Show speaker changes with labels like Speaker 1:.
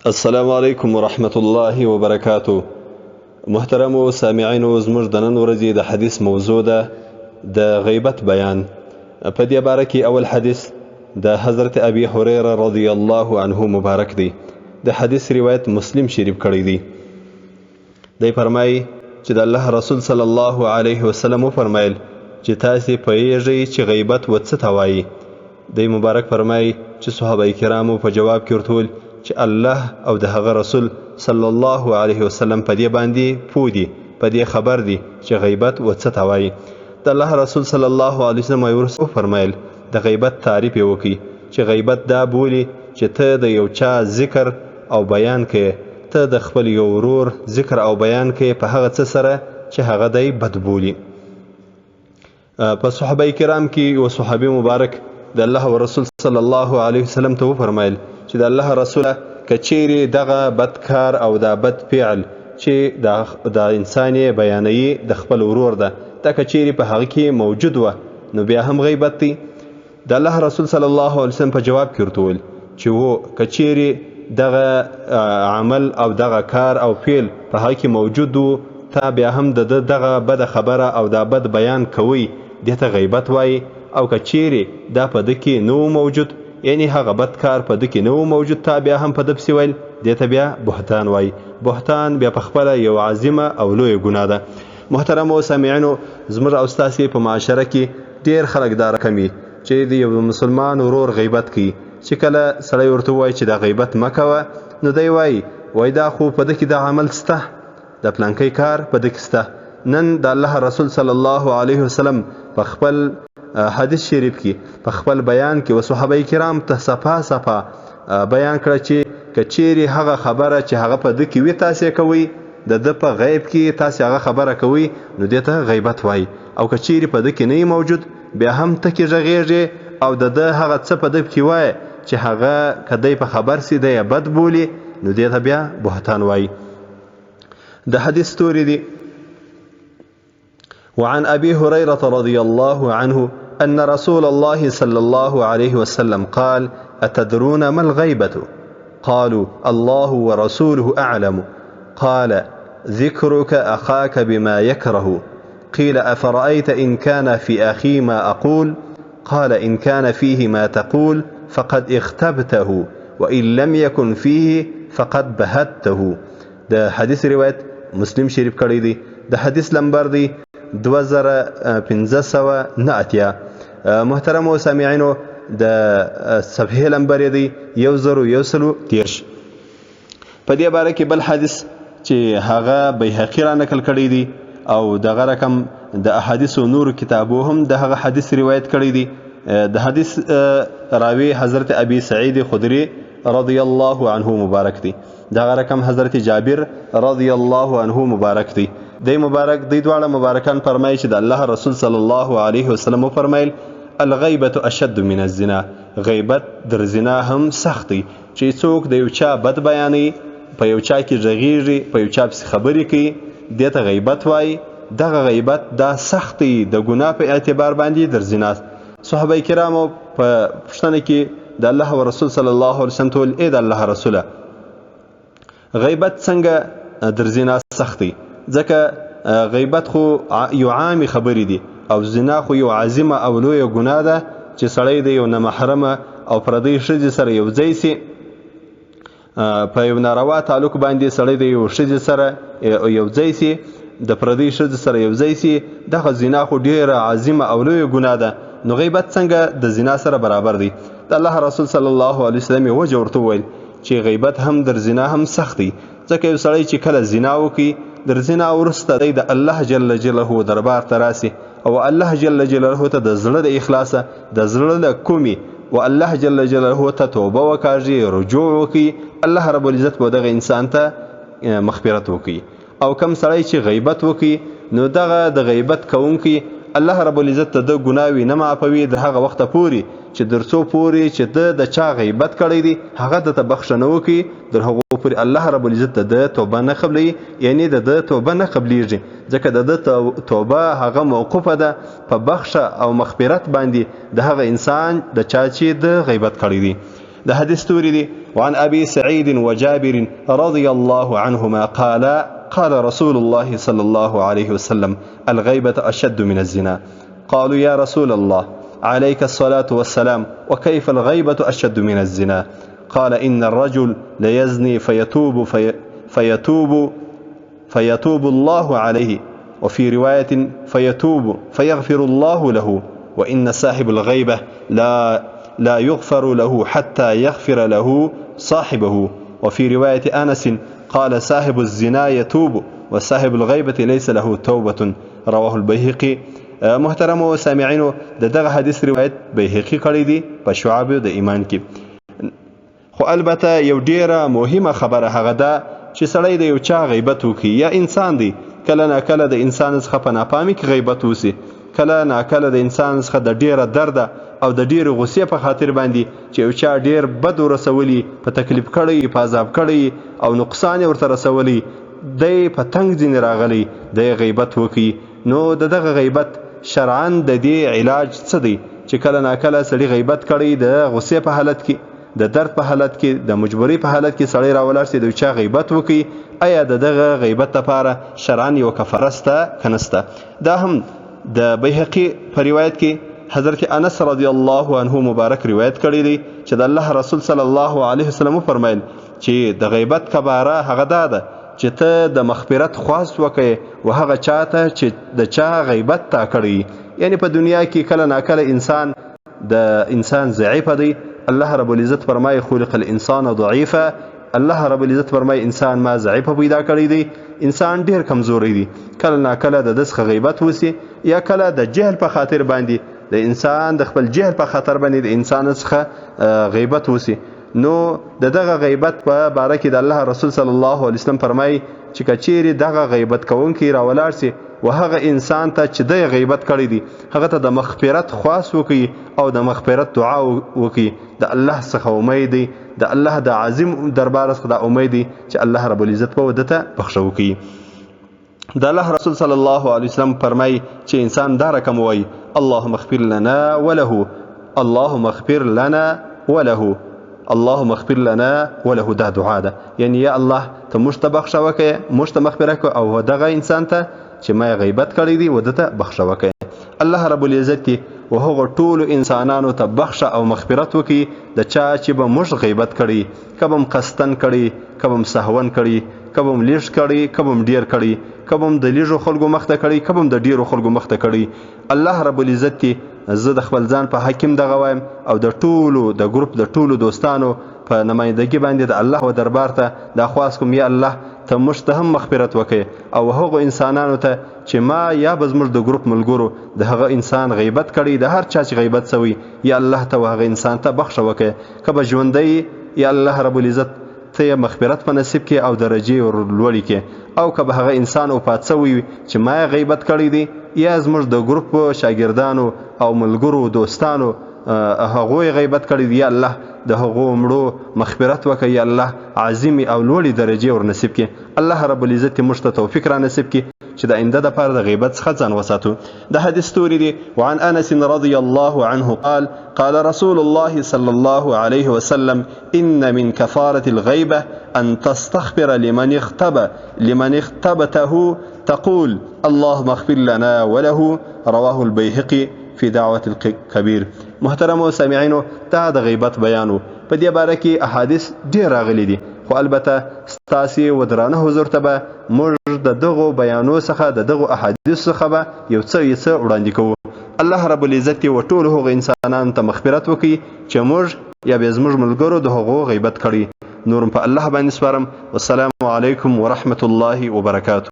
Speaker 1: السلام علیکم ورحمت الله وبرکاتو. محترمو سامعینو، زموږ د نن ورځې د حدیث موضوع ده د غیبت بیان. په دې باره کې اول حدیث د حضرت ابي هريره رضی الله عنه مبارک دی. د حدیث روایت مسلم شریف کړی دی. دی فرمایي چې د الله رسول صلی الله علیه وسلم فرمایل چې تاسو پوهیږئ چې غیبت څه ته وایي. دی مبارک فرمایي چې صحابه کرامو په جواب کې ورته چې الله او د هغه رسول صلی الله علیه وسلم په دې باندې پوه دي، په دې خبر دي چې غیبت څه ته وایي. د الله رسول صلی الله علیه وسلم یې فرمایل د غیبت تعریف یې وکړي چې غیبت دا بولي چې ته د یو چا ذکر او بیان کوې، ته د خپل یو ورور ذکر او بیان کوې په هغه څه سره چې هغه دی بد بولي. په صحابه کرام کې یو صحابي مبارک د الله و رسول صلی الله علیه وسلم ته وفرمایل چې د الله رسوله که چیرې دغه بد کار او دا بد فعل چې د انسان یې بیانوي د خپل ورور ده، دا که چیرې په هغه کې موجود وه نو بیا هم غیبت دی. د الله رسول صلی الله علیه وسلم په جواب کې ورته وویل چې که چیرې دغه عمل او دغه کار او فعل په هغه کې موجود و، تا بیا هم د دغه بد خبره او دا بد بیان کوي، دې ته غیبت وایي. او که چیرې دا په ده کې نه موجود، یعنی هغه بد کار په ده کې نه موجود، تا بیا هم په ده پسې ویل، دې ته بیا بهتان وایي. بهتان بیا پخپله یو عظیمه او لویه ګناه ده. محترمو سامعینو، زموږ او ستاسې په معاشره کې ډېر خلک دا رقم وي چې د یو مسلمان ورور غیبت کوي. چې کله سړی ورته ووایي چې دا غیبت مه کوه، نو دی وایي دا خو په ده کې دا عمل سته، د پلانکی کار په ده کې سته. نن د الله رسول صلی الله علیه وسلم په خپل حدیث شریف کې په خپل بیان کې و صحابه کرام ته صفا بیان کړه چې که چیرې هغه خبره چې هغه په ده کې وي تاسې کوئ، د ده په غیب کې تاسې هغه خبره کوئ، نو دې ته غیبت وایي. او که چیرې په ده کې نه موجود، بیا هم ته کې غږېږې او د ده هغه څه په ده کې وایي چې هغه که دی په خبر سي دی بد بولي، نو دې ته بیا بهتان وایي. د حدیث ستوری دی: وعن أبي هريرة رضي الله عنه أن رسول الله صلى الله عليه وسلم قال: أتدرون ما الغيبة؟ قالوا: الله ورسوله أعلم. قال: ذكرك أخاك بما يكره. قيل: أفرأيت إن كان في أخي ما أقول؟ قال: إن كان فيه ما تقول فقد اختبته، وإن لم يكن فيه فقد بهته. ده حديث رواية مسلم شريف کړی دی. د حدیث لمبر دی 2509. محترمو سامعینو، د صفحې لمبر دی 1013. په دې باره کې بل حدیث چې هغه بیهقي را نقل کړی دی او دغه رقم د احادیث و نور کتابو هم د هغه حدیث روایت کړی دی. د حدیث راوی حضرت ابي سعید خدری رضی الله عنه مبارک دی. دغه رقم حضرت جابر رضی الله عنه مبارک دی. دی دواړه مبارکان فرمایي چې د الله رسول صلی الله علیه وسلم فرمایل: الغیبة اشد من الزنا. غیبت در زنا هم سخت دی. چې څوک د یو چا بد بیانوي، په یو چا کې غږیږي، په یو چا پسې خبرې کوي، دې ته غیبت وایي. دغه غیبت دا سخت دی، د ګناه په اعتبار باندې در زنا. صحابه کرامو په پوښتنه کې د الله و رسول صلی الله علیه وسلم ته ویل: ای د الله رسوله، غیبت څنګه در زنا سخت دی؟ ځکه غیبت خو یو عامي خبرې دي او زنا خو یو عظیمه او لویه ګناه ده چې سړی د یو نامحرمه او پردۍ ښځې سره یو ځای سي، په یو ناروا تعلق باندې سړی د یو ښځې سره یو ځای سي، د پردۍ ښځې سره یو ځای سي. دغه زنا خو ډېره عظیمه او لویه ګناه ده. نو غیبت څنګه د زنا سره برابر دی؟ د الله رسول صلی الله علیه وسلم یې وجه ورته وویل چې غیبت هم در زنا هم سخت دی. ځکه یو سړی چې کله زنا وکړي، در زنا وروسته دی د الله جل جلاله دربار ته راسي او الله جل جلاله ته د زړه د اخلاصه، د زړه له کومي و الله جل جلاله ته توبه وکړي، رجوع وکړي، الله رب العزت به دغه انسان ته مغفرت وکړي. او کم سړی چې غیبت وکړي، نو دغه د غیبت کوونکی الله رب العزت ته د ګناوي نه معافوي د هغه وخته پورې چې درڅو پورې چې د چا غیبت کړی دی هغه د ته بخښنه وکړي، در هغو پورې الله رب العزت د توبه نه قبلوي، یعنی د توبه نه قبلیږي، ځکه د توبه هغه موقوفه ده په بخښه او مغفرت باندې د هغه انسان د چا چې د غیبت کړی دی. ده حديث توريدي وعن أبي سعيد وجابر رضي الله عنهما قال رسول الله صلى الله عليه وسلم الغيبة أشد من الزنا. قالوا يا رسول الله عليك الصلاة والسلام وكيف الغيبة أشد من الزنا؟ قال إن الرجل ليزني فيتوب الله عليه، وفي رواية فيتوب فيغفر الله له، وإن صاحب الغيبة لا يغفر له حتى يغفر له صاحبه، وفي رواية أنس قال صاحب الزنا يتوب وصاحب الغيبة ليس له توبة. رواه البيهقي. محترم سامعینو دغه حدیث روایت بیهقي کړی دی په شعب د ایمان کې. خو البته یو ډیره مهمه خبره هغه ده چې سړی د یو چا غیبت وکړي یا انسان دی کله نه کله د انسان څخه په ناپامي کې غیبت وسی، کله نه کله د انسان څخه د ډیره درد او د ډیره غصې په خاطر باندې چې یو چا ډیر بد ورسولی، په تکلیف کړی، په عذاب کړی او نقصان ورته رسولی، دی په تنګ ځینې راغلی دی غیبت وکړي. نو دغه غیبت شرعاً د دې علاج څه دی چې کله نا کله سړی غیبت کړي د غصې په حالت کې، د درد په حالت کې، د مجبورۍ په حالت کې سړی راولاړ شي د چا غیبت وکړي، آیا دغه غیبت لپاره شرعاً یو کفاره شته که نشته؟ دا هم د بیهقي په روایت کې حضرت انس رضی الله عنه مبارک روایت کړی دی چې د الله رسول صلی الله علیه وسلم فرمایل چې د غیبت کباره هغه ده چې ته د مغفرت خواست وکړې و هغه چاته چې د چا غیبت تا کړی. یعنی په دنیا کې کله ناکله انسان ضعیف دی. الله رب العزت فرمایي خلق الانسان ضعیفا. الله رب العزت فرمایي انسان ما ضعیف پیدا کړی دی، انسان ډیر کمزوری دی. کله ناکله د دسخه غیبت وسی یا کله د جهل په خاطر باندې د انسان د خپل جهل په خاطر باندې د انسان څخه غیبت وسی. نو دغه غیبت په باره کې د الله رسول صلی الله علیه وسلم فرمایي چې کچېرې دغه غیبت کوونکی راولاړ سي و هغه انسان ته چې د غیبت کړی دی هغه ته د مغفرت خواست وکړي او د مغفرت دعا وکړي، د الله څخه امید دی، د الله د عظیم دربار څخه د امید دی چې الله رب العزت به ودته بخښه وکړي. د الله رسول صلی الله علیه وسلم فرمایي چې انسان دا رقم وایي اللهم اغفر لنا وله، اللهم اغفر لنا وله، اللهم اغفر لنا وله. دا دعا ده، یعنی یا الله ته موږ ته بخښه وکړې، موږ ته مغفرت کړه او دغه انسان ته چې ما غیبت کړی دی ودته بخښه وکړې. الله رب العزت و هغه ټول انسانانو ته بخښه او مغفرت وکړي د چا چې به موږ غیبت کړي، کبم قصدن کړي، کبم سهون کړي، کبم لیش کړي، کبم ډیر کړي، کبم د لیژو خلکو مخته کړي، کبم د ډیرو خلکو مخته کړي. الله رب العزت زه د خپل ځان په حکیم دغه وایم او د ټولو د ګروپ د ټولو دوستانو په نمایندګي باندې د الله و دربار ته دا خواست کوم یا الله ته موږ ته هم مغفرت وکړي او هغو انسانانو ته چې ما یا به زموږ د ګروپ ملګرو د هغه انسان غیبت کړي، د هر چا چې غیبت سوی یا الله ته هغه انسان ته بخښه وکړي. که به ژوندی یا الله رب العزت ته مغفرت په نصیب کې او درجې ورلوړي کې، او که به هغه انسان وفات سوی چې ما غیبت کړی دی یا زموږ د ګروپ شاګردانو او ملګرو دوستانو هغوی غیبت کړی دی، یا الله د هغو مړو مغفرت وکړي، یا الله عظیم او لوړې درجې ور نصیب کړي. الله رب العزت موږ ته توفیق را نصیب کړي چې د آینده دپاره د غیبت څخه ځان وساتو. د حدیث توری دی وعن انس رضی الله عنه قال رسول الله صلى الله عليه وسلم إن من كفارة الغيبة أن تستغفر لمن اغتبته تقول اللهم اغفر لنا وله. رواه البيهقي في دعوة الكبير. محترم سامعینو دا د غیبت بیانو په دې باره کې احادیث ډېر راغلي دي، خو البته ستاسې و درانه حضور ته به موږ د دغو بیانو څخه د دغو احادیثو څخه به یو څه وړاندې کوو. الله رب العزت و ټول هغو انسانانو ته مغفرت وکړي چې موږ یا به زموږ ملګرو د هغو غیبت کړي. نورم په الله باندې سپارم. والسلام علیکم ورحمة الله وبرکاته.